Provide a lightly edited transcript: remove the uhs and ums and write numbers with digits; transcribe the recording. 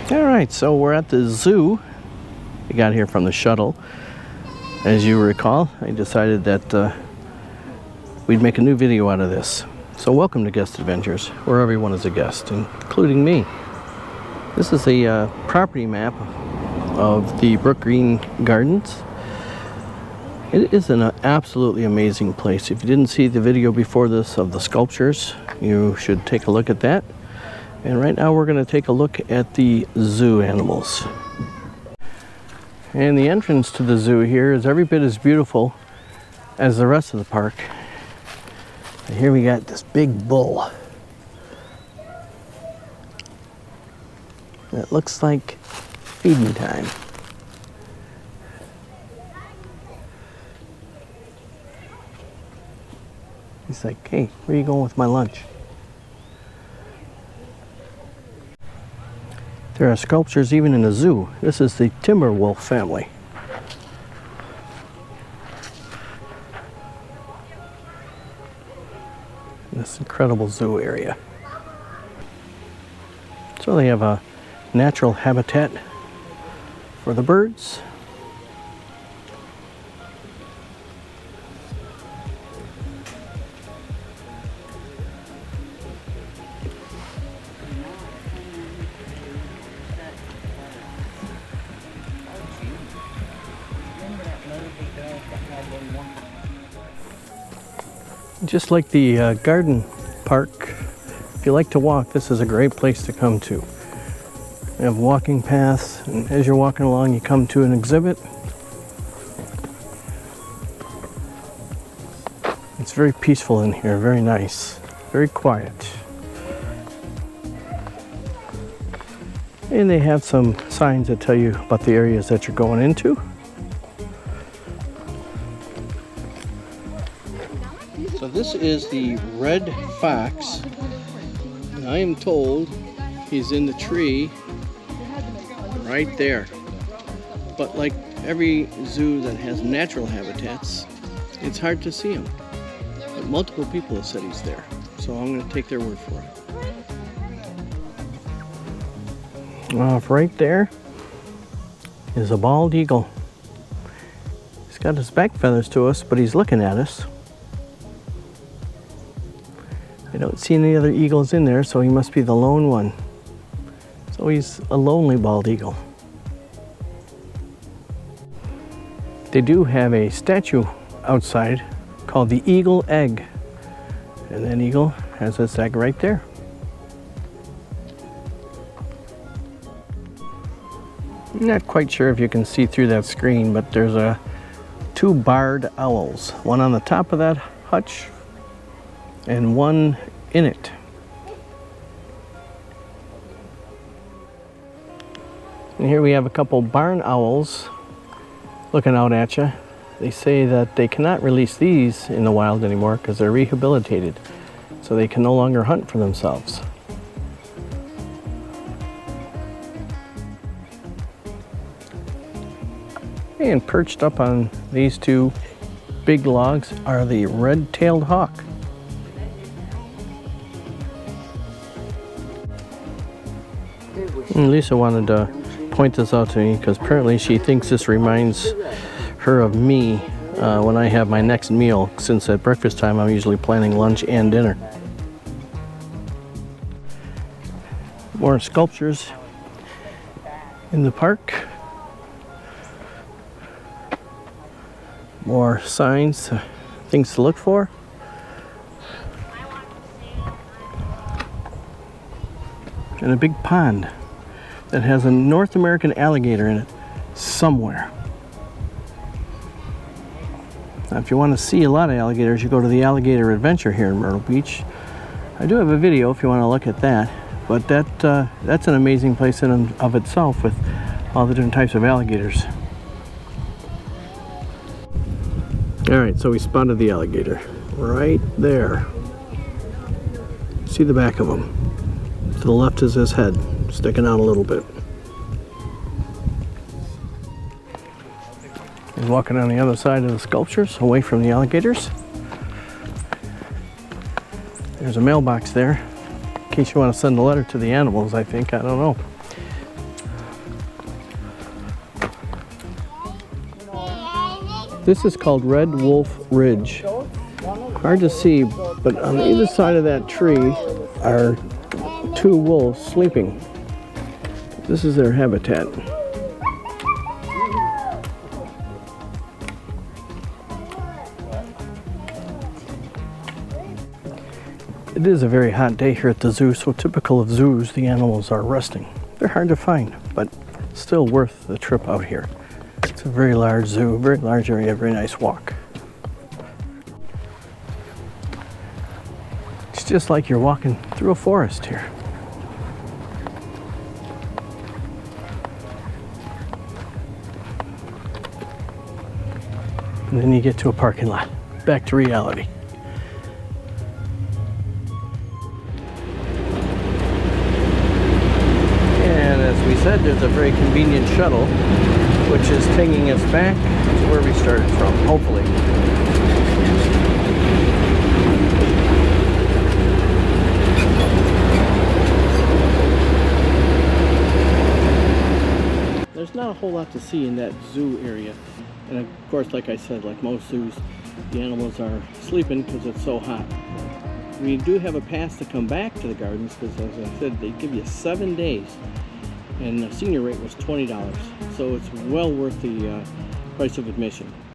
All right, so we're at the zoo. We got here from the shuttle. As you recall, I decided that we'd make a new video out of this. So welcome to Guest Adventures, where everyone is a guest, including me. This is a property map of the Brookgreen Gardens. It is an absolutely amazing place. If you didn't see the video before this of the sculptures, you should take a look at that. And right now we're going to take a look at the zoo animals. And the entrance to the zoo here is every bit as beautiful as the rest of the park. And here we got this big bull. It looks like feeding time. He's like, hey, where are you going with my lunch? There are sculptures even in the zoo. This is the timber wolf family. This incredible zoo area. So they have a natural habitat for the birds. Just like the garden park, if you like to walk, this is a great place to come to. We have walking paths, and as you're walking along, you come to an exhibit. It's very peaceful in here, very nice, very quiet. And they have some signs that tell you about the areas that you're going into. So this is the red fox, and I am told he's in the tree right there. But like every zoo that has natural habitats, it's hard to see him. But multiple people have said he's there, so I'm going to take their word for it. Off right there is a bald eagle. He's got his back feathers to us, but he's looking at us. I don't see any other eagles in there, so he must be the lone one. So he's a lonely bald eagle. They do have a statue outside called the Eagle Egg. And that eagle has its egg right there. I'm not quite sure if you can see through that screen, but there's two barred owls. One on the top of that hutch and one in it. And here we have a couple barn owls looking out at you. They say that they cannot release these in the wild anymore because they're rehabilitated, so they can no longer hunt for themselves. And perched up on these two big logs are the red-tailed hawk. And Lisa wanted to point this out to me because apparently she thinks this reminds her of me when I have my next meal, since at breakfast time I'm usually planning lunch and dinner. More sculptures in the park. More signs, things to look for. And a big pond that has a North American alligator in it somewhere. Now, if you want to see a lot of alligators, you go to the Alligator Adventure here in Myrtle Beach. I do have a video if you want to look at that, but that's an amazing place in and of itself with all the different types of alligators. All right, so we spotted the alligator right there. See the back of him. To the left is his head, sticking out a little bit. He's walking on the other side of the sculptures, away from the alligators. There's a mailbox there, in case you want to send a letter to the animals, I think. I don't know. This is called Red Wolf Ridge. Hard to see, but on either side of that tree are two wolves sleeping. This is their habitat. It is a very hot day here at the zoo, so typical of zoos, the animals are resting. They're hard to find, but still worth the trip out here. It's a very large zoo, very large area, very nice walk. It's just like you're walking through a forest here. And then you get to a parking lot. Back to reality. And as we said, there's a very convenient shuttle which is taking us back to where we started from, hopefully. There's not a whole lot to see in that zoo area. And of course, like I said, like most zoos, the animals are sleeping because it's so hot. We do have a pass to come back to the gardens because, as I said, they give you 7 days. And the senior rate was $20. So it's well worth the price of admission.